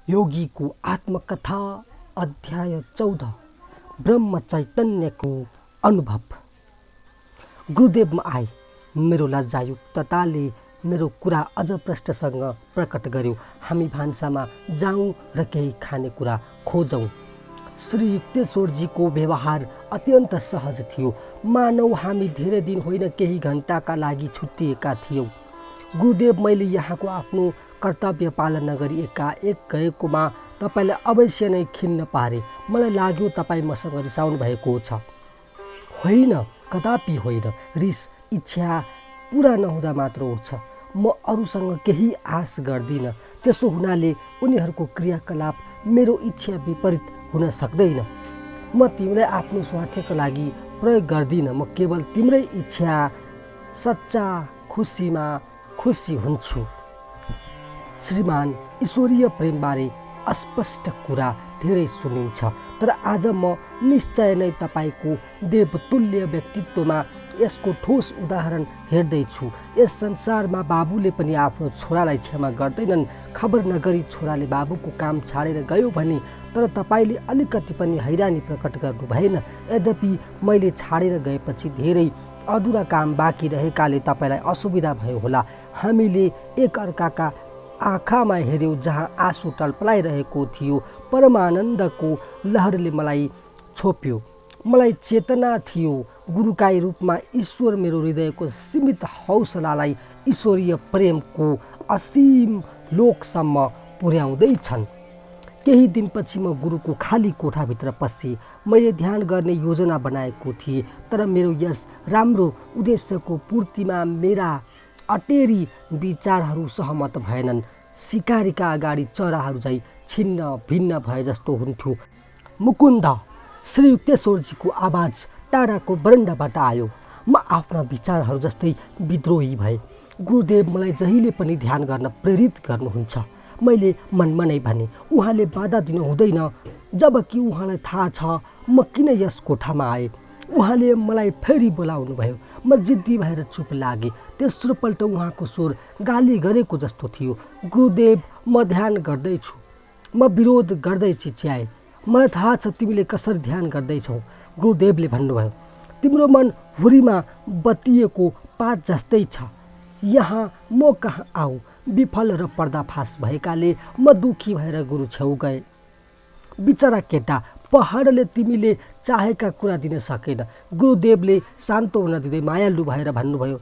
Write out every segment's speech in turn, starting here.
योगीको आत्मकथा अध्याय 14 ब्रह्म चैतन्यको अनुभव। गुरुदेवमा आए। मेरो लज्जायुक्तताले मेरो कुरा अझ प्रष्टसँग प्रकट गर्यो। हामी भान्सामा जाउँ र केही खाने कुरा खोजौँ। श्री युक्तेश्वरजीको व्यवहार अत्यन्त सहज थियो। मानौ हामी धेरै दिन होइन केही घण्टाका लागि छुट्टिएका थियौँ। गुरुदेव, मैले यहाँको आफ्नो कर्तव्य पालना गरी एकाएक गएकोमा तपाईँलाई अवश्य नै खिन्न पारे। मलाई लाग्यो तपाईँ मसँग रिसाउनु भएको छ। होइन, कदापि होइन। रिस इच्छा पुरा नहुँदा मात्र उठ्छ। म अरूसँग केही आश गर्दिनँ। त्यसो हुनाले उनीहरूको क्रियाकलाप मेरो इच्छा विपरीत हुन सक्दैन। म तिमीलाई आफ्नो स्वार्थका लागि प्रयोग गर्दिनँ। म केवल तिम्रै इच्छा सच्चा खुसीमा खुसी हुन्छु। श्रीमान, ईश्वरीय प्रेमबारे अस्पष्ट कुरा धेरै सुनिन्छ, तर आज म निश्चय नै तपाईँको देवतुल्य व्यक्तित्वमा यसको ठोस उदाहरण हेर्दैछु। यस संसारमा बाबुले पनि आफ्नो छोरालाई क्षमा गर्दैनन्। खबर नगरी छोराले बाबुको काम छाडेर गयो भने तर तपाईँले अलिकति पनि हैरानी प्रकट गर्नु भएन। यद्यपि मैले छाडेर गएपछि धेरै अधुरा काम बाँकी रहेकाले तपाईँलाई असुविधा भयो होला। हामीले एकअर्काका आँखामा हेऱ्यौँ जहाँ आँसु टलपलाइरहेको थियो। परमानन्दको लहरले मलाई छोप्यो। मलाई चेतना थियो गुरुकाई रूपमा ईश्वर मेरो हृदयको सीमित हौसलालाई ईश्वरीय प्रेमको असीम लोकसम्म पुर्याउँदैछन्। केही दिनपछि म गुरुको खाली कोठाभित्र पसेँ। मैले ध्यान गर्ने योजना बनाएको थिएँ, तर मेरो यस राम्रो उद्देश्यको पूर्तिमा मेरा अटेरी विचारहरू सहमत भएनन्। सिकारीका अगाडि चराहरू झैँ छिन्न भिन्न भए जस्तो हुन्थ्यो। मुकुन्द! श्री युक्तेश्वरजीको आवाज टाढाको बरन्डाबाट आयो। म आफ्ना विचारहरू जस्तै विद्रोही भए। गुरुदेव मलाई जहिले पनि ध्यान गर्न प्रेरित गर्नुहुन्छ। मैले मनमा नै भने, उहाँले बाधा दिनु हुँदैन। जबकि उहाँलाई थाहा छ म किन यस कोठामा आएँ। उहाँले मलाई फेरि बोलाउनु भयो। म जिद्दी भएर चुप लागेँ। तेस्रोपल्ट उहाँको स्वर गाली गरेको जस्तो थियो। गुरुदेव, म ध्यान गर्दैछु। म विरोध गर्दै चिच्याएँ। मलाई थाहा छ तिमीले कसरी ध्यान गर्दैछौ। गुरुदेवले भन्नुभयो, तिम्रो मन हुरीमा बत्तिएको पात जस्तै छ। यहाँ म कहाँ आऊ। विफल र पर्दाफास भएकाले म दुखी भएर गुरु छेउ गएँ। बिचरा केटा, पहाडले तिमीले चाहेका कुरा दिन सकेन। गुरुदेवले सान्त्वना दिँदै मायालु भएर भन्नुभयो।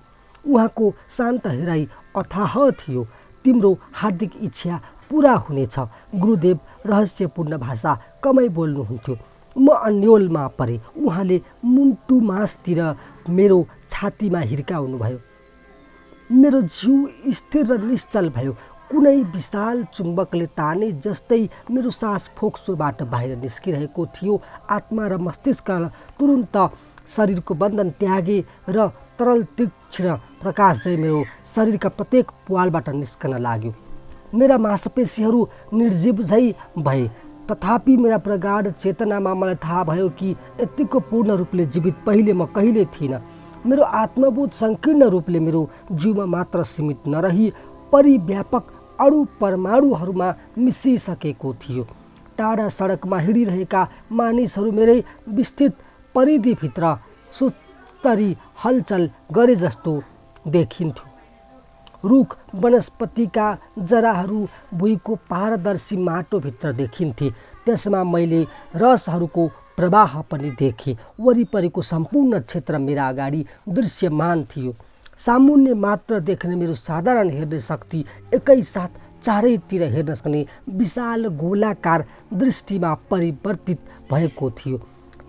उहाँको शान्त हेराइ अथाह थियो। तिम्रो हार्दिक इच्छा पुरा हुनेछ। गुरुदेव रहस्यपूर्ण भाषा कमै बोल्नुहुन्थ्यो। म अन्योलमा परेँ। उहाँले मुन्टु मासतिर मेरो छातीमा हिर्काउनु भयो। मेरो जिउ स्थिर र निश्चल भयो। कुनै विशाल चुम्बकले ताने जस्तै मेरो सास फोक्सोबाट बाहिर निस्किरहेको थियो। आत्मा र मस्तिष्क तुरुन्त शरीरको बन्धन त्यागे र तरल तीक्ष्ण प्रकाश चाहिँ मेरो शरीरका प्रत्येक प्वालबाट निस्कन लाग्यो। मेरा मांसपेशीहरू निर्जीव झै भए। तथापि मेरा प्रगाढ चेतनामा मलाई थाहा भयो कि यतिको पूर्ण रूपले जीवित पहिले म कहिले थिइनँ। मेरो आत्मबोध सङ्कीर्ण रूपले मेरो जिउमा मात्र सीमित नरही परिव्यापक अणु परमाणुहरूमा मिसिसकेको थियो। टाढा सडकमा हिँडिरहेका मानिसहरू मेरै विस्तृत परिधिभित्र सुस्तरी हलचल गरे जस्तो देखिन्थ्यो। रुख वनस्पतिका जराहरू भुइँको पारदर्शी माटोभित्र देखिन्थे। त्यसमा मैले रसहरूको प्रवाह पनि देखेँ। वरिपरिको सम्पूर्ण क्षेत्र मेरा अगाडि दृश्यमान थियो। सामुन्ने मात्र देख्ने मेरो साधारण हेर्ने शक्ति एकैसाथ चारैतिर हेर्न सक्ने विशाल गोलाकार दृष्टिमा परिवर्तित भएको थियो।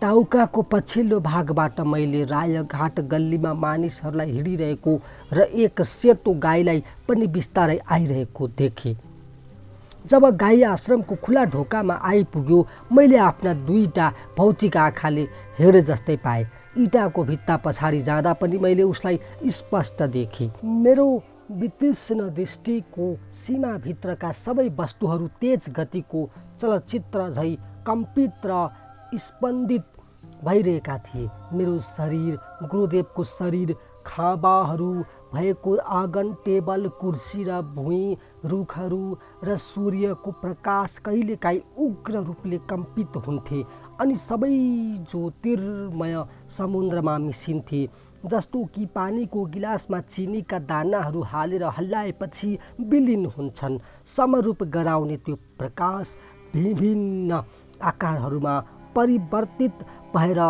टाउकाको पछिल्लो भागबाट मैले रायघाट गल्लीमा मानिसहरूलाई हिँडिरहेको र एक सेतो गाईलाई पनि बिस्तारै आइरहेको देखेँ। जब गाई आश्रमको खुला ढोकामा आइपुग्यो, मैले आफ्ना दुईटा भौतिक आँखाले हेरे जस्तै पाएँ। इँटाको भित्ता पछाडि जाँदा पनि मैले उसलाई स्पष्ट देखेँ। मेरो वितीक्ष्ण दृष्टिको सीमाभित्रका सबै वस्तुहरू तेज गतिको चलचित्र झैँ कम्पित र स्पन्दित भइरहेका थिए। मेरो शरीर, गुरुदेवको शरीर, खाँबाहरू भएको आँगन, टेबल, कुर्सी र भुइँ, रुखहरू र सूर्यको प्रकाश कहिलेकाहीँ उग्र रूपले कम्पित हुन्थे अनि सबै ज्योतिर्मय समुद्रमा मिसिन्थे। जस्तो कि पानीको गिलासमा चिनीका दानाहरू हालेर हल्लाएपछि विलीन हुन्छन्। समरूप गराउने त्यो प्रकाश विभिन्न आकारहरूमा परिवर्तित भएर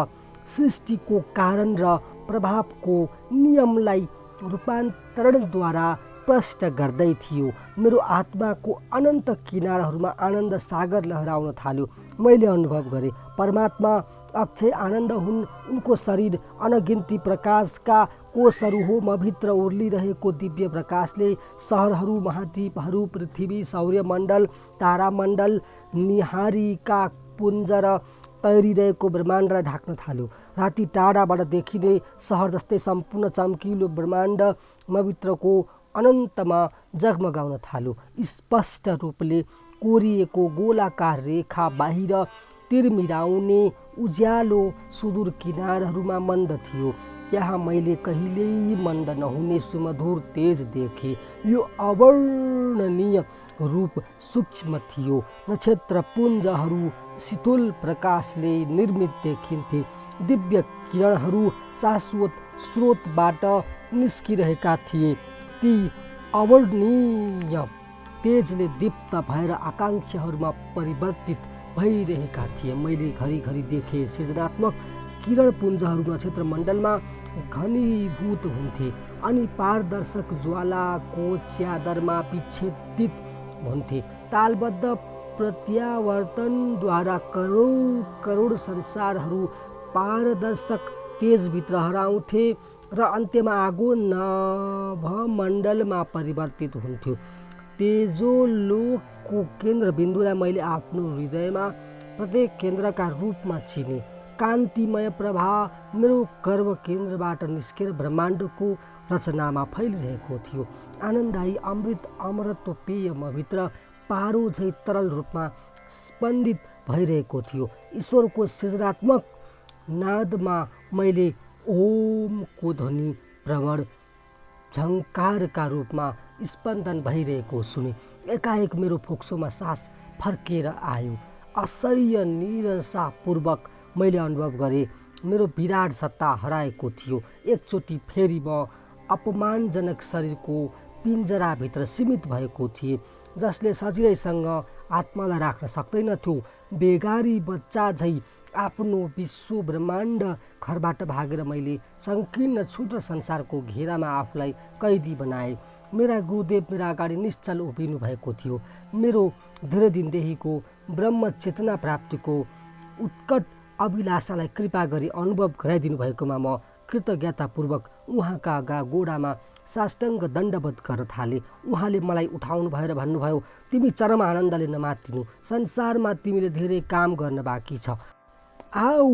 सृष्टिको कारण र प्रभावको नियमलाई रूपान्तरणद्वारा प्रष्ट गर्दै थियो। मेरो आत्माको अनन्त किनारहरूमा आनन्द सागर लहराउन थाल्यो। मैले अनुभव गरेँ परमात्मा अक्षय आनन्द हुन्। उनको शरीर अनगिन्ती प्रकाशका कोषहरू हो। मभित्र उर्लिरहेको दिव्य प्रकाशले सहरहरू, महाद्वीपहरू, पृथ्वी, सौर्यमण्डल, तारामण्डल, निहारिका पुञ्ज र तैरिरहेको ब्रह्माण्डलाई ढाक्न थाल्यो। राति टाढाबाट देखिने सहर जस्तै सम्पूर्ण चम्किलो ब्रह्माण्ड मभित्रको अनन्तमा जगमगाउन थाल्यो। स्पष्ट रूपले कोरिएको गोलाकार रेखा बाहिर तिरमिराउने उज्यालो सुदूर किनारहरूमा मन्द थियो। त्यहाँ मैले कहिल्यै मन्द नहुने सुमधुर तेज देखेँ। यो अवर्णनीय रूप सूक्ष्म थियो। नक्षत्रपुञ्जहरू शीतल प्रकाशले निर्मित देखिन्थे। दिव्य किरणहरू शाश्वत स्रोतबाट निस्किरहेका थिए। ती अवर्णनीय तेजले दीप्त भएर आकाङ्क्षाहरूमा परिवर्तित भइरहेका थिए। मैले घरिघरि देखेँ सृजनात्मक किरणपुञ्जहरू नक्षत्रमण्डलमा घनीभूत हुन्थे अनि पारदर्शक ज्वालाको च्यादरमा विच्छेदित हुन्थे। तालबद्ध प्रत्यावर्तनद्वारा करोड संसारहरू पारदर्शक तेजभित्र हराउँथे र अन्त्यमा आगो नभमण्डलमा परिवर्तित हुन्थ्यो। तेजोलोकको केन्द्रबिन्दुलाई मैले आफ्नो हृदयमा प्रत्येक केन्द्रका रूपमा चिने। कान्तिमय प्रवाह मेरो गर्भ केन्द्रबाट निस्केर ब्रह्माण्डको रचनामा फैलिरहेको थियो। आनन्ददायी अमृत अमरत्व पेय मभित्र पारो झै तरल रूपमा स्पन्दित भइरहेको थियो। ईश्वरको सृजनात्मक नादमा मैले ओमको ध्वनि प्रवण झङ्कारका रूपमा स्पन्दन भइरहेको सुने। एकाएक मेरो फोक्सोमा सास फर्केर आयो। असह्य निराशापूर्वक मैले अनुभव गरेँ मेरो विराट सत्ता हराएको थियो। एकचोटि फेरि म अपमानजनक शरीरको पिञ्जराभित्र सीमित भएको थिएँ जसले सजिलैसँग आत्मालाई राख्न सक्दैनथ्यो। बेगारी बच्चा झै आफ्नो विश्व ब्रह्माण्ड घरबाट भागेर मैले सङ्कीर्ण क्षुद्र संसारको घेरामा आफूलाई कैदी बनाएँ। मेरा गुरुदेव मेरा अगाडि निश्चल उभिनु भएको थियो। मेरो धेरै दिनदेखिको ब्रह्म चेतना प्राप्तिको उत्कट अभिलाषालाई कृपा गरी अनुभव गराइदिनु भएकोमा म कृतज्ञतापूर्वक उहाँका गोडामा साष्टाङ्ग दण्डवत गर्न थालेँ। उहाँले मलाई उठाउनु भयो र भन्नुभयो, तिमी चरम आनन्दले नमात्तिनु, संसारमा तिमीले धेरै काम गर्न बाँकी छ। आऊ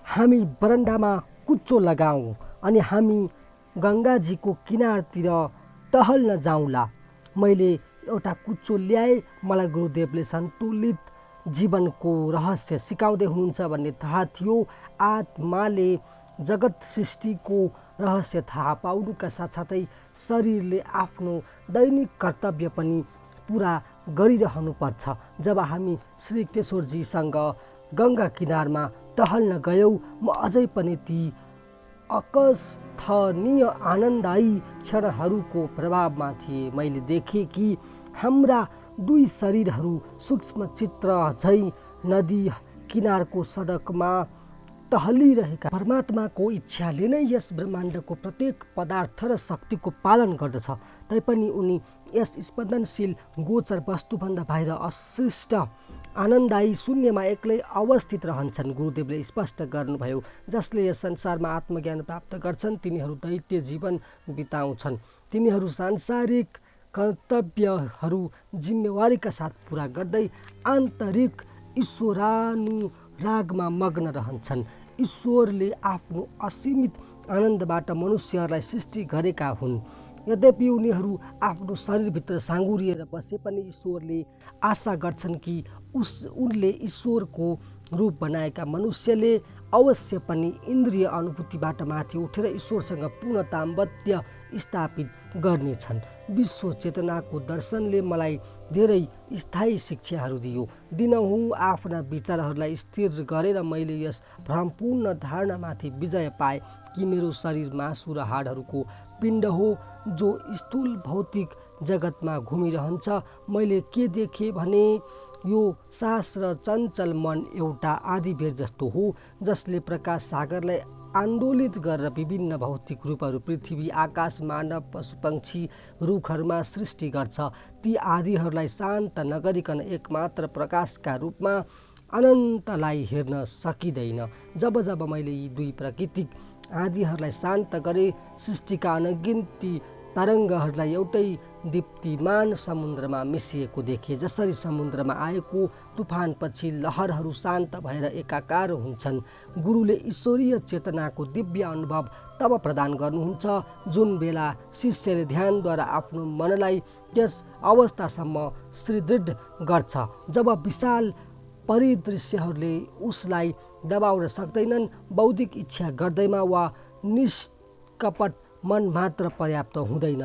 हामी बरन्डामा कुच्चो लगाऊ अनि हामी गङ्गाजीको किनारतिर टहल्न जाउँला। मैले एउटा कुच्चो ल्याएँ। मलाई गुरुदेवले सन्तुलित जीवनको रहस्य सिकाउँदै हुनुहुन्छ भन्ने थाहा थियो। आत्माले जगत सृष्टिको रहस्य थाहा पाउनुका साथसाथै शरीरले आफ्नो दैनिक कर्तव्य पनि पुरा गरिरहनुपर्छ। जब हामी श्री केशवरजीसँग गङ्गा किनारमा टहल्न गयौँ म अझै पनि ती अकस्थनीय आनन्ददायी क्षणहरूको प्रभावमा थिएँ। मैले देखेँ कि हाम्रा दुई शरीरहरू सूक्ष्म चित्र झै नदी किनारको सडकमा टहलिरहेका परमात्माको इच्छाले नै यस ब्रह्माण्डको प्रत्येक पदार्थ र शक्तिको पालन गर्दछ। तैपनि उनी यस स्पन्दनशील गोचर वस्तुभन्दा बाहिर अशिष्ट आनन्ददायी शून्यमा एक्लै अवस्थित रहन्छन्। गुरुदेवले स्पष्ट गर्नुभयो, जसले यस संसारमा आत्मज्ञान प्राप्त गर्छन् तिनीहरू दैत्य जीवन बिताउँछन्। तिनीहरू सांसारिक कर्तव्यहरू जिम्मेवारीका साथ पुरा गर्दै आन्तरिक ईश्वरानुरागमा मग्न रहन्छन्। ईश्वरले आफ्नो असीमित आनन्दबाट मनुष्यहरूलाई सृष्टि गरेका हुन्। यद्यपि उनीहरू आफ्नो शरीरभित्र साँगुरिएर बसे पनि ईश्वरले आशा गर्छन् कि उनले ईश्वरको रूप बनाएका मनुष्यले अवश्य पनि इन्द्रिय अनुभूतिबाट माथि उठेर ईश्वरसँग पूर्ण दाम्पत्य स्थापित गर्नेछन्। विश्व चेतनाको दर्शनले मलाई धेरै स्थायी शिक्षाहरू दियो। दिनहुँ आफ्ना विचारहरूलाई स्थिर गरेर मैले यस भ्रमपूर्ण धारणामाथि विजय पाएँ कि मेरो शरीर मासु र हाडहरूको पिण्ड हो जो स्थूल भौतिक जगतमा घुमिरहन्छ। मैले के देखेँ भने यो सास र चञ्चल मन एउटा आँधीबेहर जस्तो हो जसले प्रकाश सागरलाई आन्दोलित गरेर विभिन्न भौतिक रूपहरू पृथ्वी आकाश मानव पशुपक्षी रुखहरूमा सृष्टि गर्छ। ती आँधीहरूलाई शान्त नगरिकन एकमात्र प्रकाशका रूपमा अनन्तलाई हेर्न सकिँदैन। जब जब मैले यी दुई प्राकृतिक आँधीहरूलाई शान्त गरे सृष्टिका अनगिन्ती तरङ्गहरूलाई एउटै दीप्तिमान समुद्रमा मिसिएको देखे। जसरी समुद्रमा आएको तुफानपछि लहरहरू शान्त भएर एकाकार हुन्छन्। गुरुले ईश्वरीय चेतनाको दिव्य अनुभव तब प्रदान गर्नुहुन्छ जुन बेला शिष्यले ध्यानद्वारा आफ्नो मनलाई त्यस अवस्थासम्म सुदृढ गर्छ जब विशाल परिदृश्यहरूले उसलाई दबाउन सक्दैनन्। बौद्धिक इच्छा गर्दैमा वा निष्कपट मन मात्र पर्याप्त हुँदैन।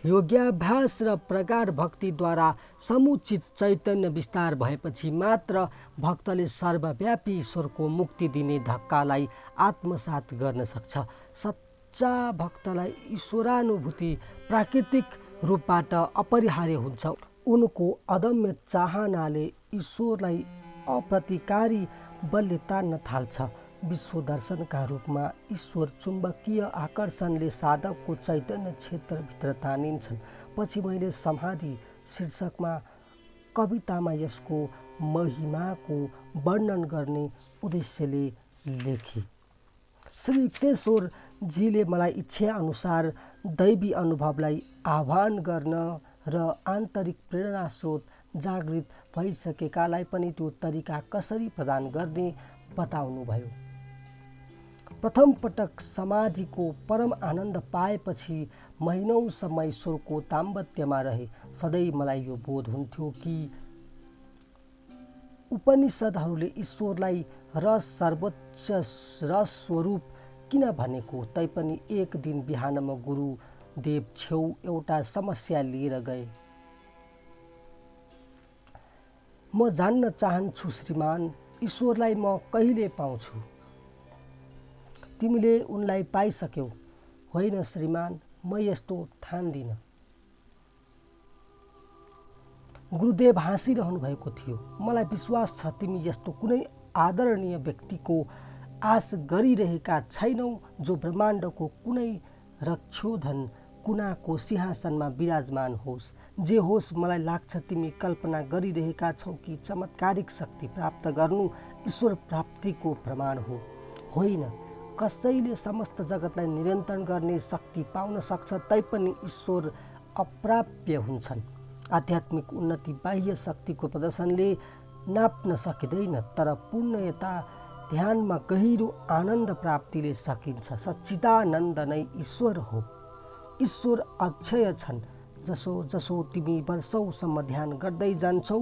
योगाभ्यास र प्रगाढ भक्तिद्वारा समुचित चैतन्य विस्तार भएपछि मात्र भक्तले सर्वव्यापी ईश्वरको मुक्ति दिने धक्कालाई आत्मसात गर्न सक्छ। सच्चा भक्तलाई ईश्वरानुभूति प्राकृतिक रूपबाट अपरिहार्य हुन्छ। उनको अदम्य चाहनाले ईश्वरलाई अप्रतिकारी बलले तान्न थाल्छ। विश्व दर्शनका रूपमा ईश्वर चुम्बकीय आकर्षणले साधकको चैतन्य क्षेत्रभित्र तानिन्छन्। पछि मैले समाधि शीर्षकमा कवितामा यसको महिमाको वर्णन गर्ने उद्देश्यले लेखेँ। श्री युक्तेश्वरजीले मलाई इच्छा अनुसार दैवी अनुभवलाई आह्वान गर्न र आन्तरिक प्रेरणा स्रोत जागृत भइसकेकालाई पनि त्यो तरिका कसरी प्रदान गर्ने बताउनुभयो। प्रथम पटक समाधिको परम आनन्द पाएपछि महिनौसम्म ईश्वरको ताम्बत्यमा रहे। सधैँ मलाई यो बोध हुन्थ्यो कि उपनिषदहरूले ईश्वरलाई रस सर्वोच्च रस स्वरूप किन भनेको। तैपनि एक दिन बिहान म गुरुदेव छेउ एउटा समस्या लिएर गए। म जान्न चाहन्छु श्रीमान, ईश्वरलाई म कहिले पाउँछु? तिमीले उनलाई पाइसक्यौ? होइन श्रीमान, म यस्तो ठान्दिनँ। गुरुदेव हाँसिरहनु भएको थियो। मलाई विश्वास छ तिमी यस्तो कुनै आदरणीय व्यक्तिको आश गरिरहेका छैनौ जो ब्रह्माण्डको कुनै रक्षोधन कुनाको सिंहासनमा विराजमान होस्। जे होस्, मलाई लाग्छ तिमी कल्पना गरिरहेका छौ कि चमत्कारिक शक्ति प्राप्त गर्नु ईश्वर प्राप्तिको प्रमाण हो। होइन, कसैले समस्त जगतलाई नियन्त्रण गर्ने शक्ति पाउन सक्छ तैपनि ईश्वर अप्राप्य हुन्छन्। आध्यात्मिक उन्नति बाह्य शक्तिको प्रदर्शनले नाप्न सकिँदैन, तर पूर्णता ध्यानमा गहिरो आनन्द प्राप्तिले सकिन्छ। सच्चिदानन्द नै ईश्वर हो। ईश्वर अक्षय छन्। जसो जसो तिमी वर्षौसम्म ध्यान गर्दै जान्छौ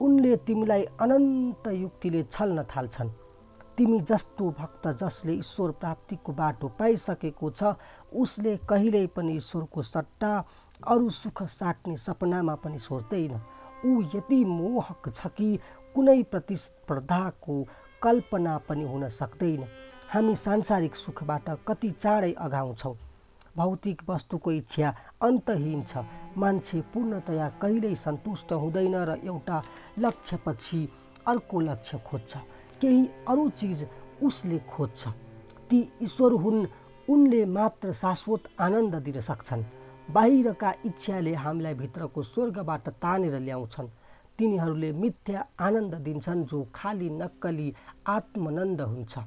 उनले तिमीलाई अनन्त युक्तिले छल्न थाल्छन्। तिमी जस्तो भक्त जसले ईश्वर प्राप्तिको बाटो पाइसकेको छ उसले कहिल्यै पनि ईश्वरको सट्टा अरू सुख साट्ने सपनामा पनि सोच्दैन। ऊ यति मोहक छ कि कुनै प्रतिस्पर्धाको कल्पना पनि हुन सक्दैन। हामी सांसारिक सुखबाट कति चाँडै अघाउँछौँ। भौतिक वस्तुको इच्छा अन्तहीन छ। मान्छे पूर्णतया कहिल्यै सन्तुष्ट हुँदैन र एउटा लक्ष्यपछि अर्को लक्ष्य खोज्छ। केही अरू चिज उसले खोज्छ। ती ईश्वर हुन्। उनले मात्र शाश्वत आनन्द दिन सक्छन्। बाहिरका इच्छाले हामीलाई भित्रको स्वर्गबाट तानेर ल्याउँछन्। तिनीहरूले मिथ्या आनन्द दिन्छन् जो खाली नक्कली आत्मानन्द हुन्छ।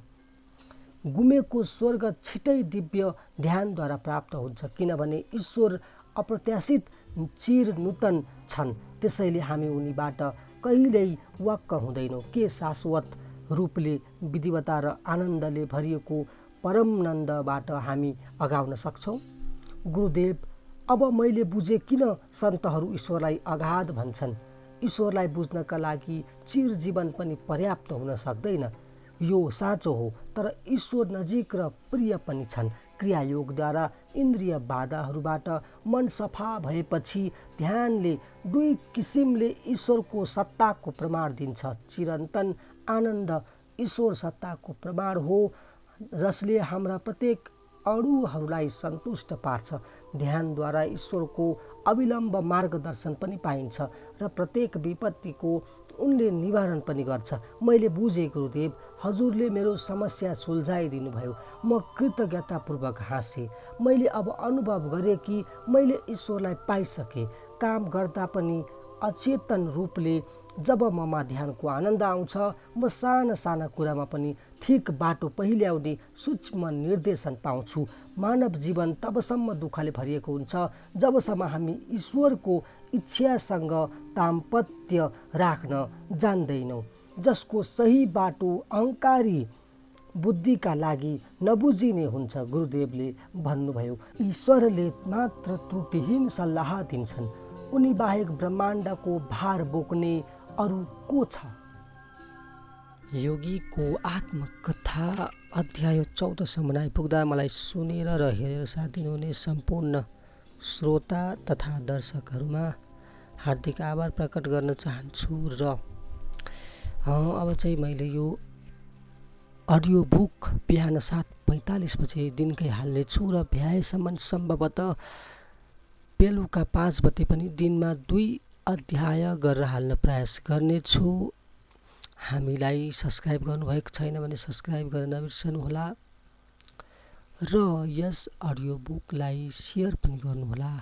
गुमेको स्वर्ग छिटै दिव्य ध्यानद्वारा प्राप्त हुन्छ, किनभने ईश्वर अप्रत्याशित चिर नूतन छन्। त्यसैले हामी उनीबाट कहिल्यै वाक्क हुँदैनौँ। के शाश्वत रूपले विधिवता र आनन्दले भरिएको परमनन्दबाट हामी अगाउन सक्छौँ? गुरुदेव, अब मैले बुझेँ किन सन्तहरू ईश्वरलाई अगाध भन्छन्। ईश्वरलाई बुझ्नका लागि चिर जीवन पनि पर्याप्त हुन सक्दैन। यो साँचो हो, तर ईश्वर नजिक र प्रिय पनि छन्। क्रियायोगद्वारा इन्द्रिय बाधाहरूबाट मन सफा भएपछि ध्यानले दुई किसिमले ईश्वरको सत्ताको प्रमाण दिन्छ। चिरन्तन आनन्द ईश्वर सत्ताको प्रमाण हो जसले हाम्रा प्रत्येक अणुहरूलाई सन्तुष्ट पार्छ। ध्यानद्वारा ईश्वरको अविलम्ब मार्गदर्शन पनि पाइन्छ र प्रत्येक विपत्तिको उनले निवारण पनि गर्छ। मैले बुझेँ गुरुदेव, हजुरले मेरो समस्या सुल्झाइदिनु भयो। म कृतज्ञतापूर्वक हाँसेँ। मैले अब अनुभव गरेँ कि मैले ईश्वरलाई पाइसकेँ। काम गर्दा पनि अचेतन रूपले जब ममा ध्यानको आनन्द आउँछ, म साना साना कुरामा पनि ठिक बाटो पहिल्याउने सूक्ष्म निर्देशन पाउँछु। मानव जीवन तबसम्म दुःखले भरिएको हुन्छ जबसम्म हामी ईश्वरको इच्छासँग दाम्पत्य राख्न जान्दैनौँ, जसको सही बाटो अहङ्कारी बुद्धिका लागि नबुझिने हुन्छ। गुरुदेवले भन्नुभयो, ईश्वरले मात्र त्रुटिहीन सल्लाह दिन्छन्, उनी बाहेक ब्रह्माण्डको भार बोक्ने अरू को छ? योगीको आत्मकथा अध्याय 14 सम्म आइपुग्दा मलाई सुनेर र हेरेर साथ दिनुहुने सम्पूर्ण श्रोता तथा दर्शकहरूमा हार्दिक आभार प्रकट गर्न चाहन्छु। र अब चाहिँ मैले यो अडियो बुक बिहान 7:45 बजे दिनकै हाल्नेछु र भ्याएसम्म सम्भवतः बेलुका 5 बजे पनि दिनमा 2 अध्याय गरेर हाल्न प्रयास गर्नेछु। हामीलाई सब्सक्राइब गर्नुभएको छैन भने सब्सक्राइब गर्न नबिर्सनुहोला र यस अडियो बुकलाई सेयर पनि गर्नुहोला।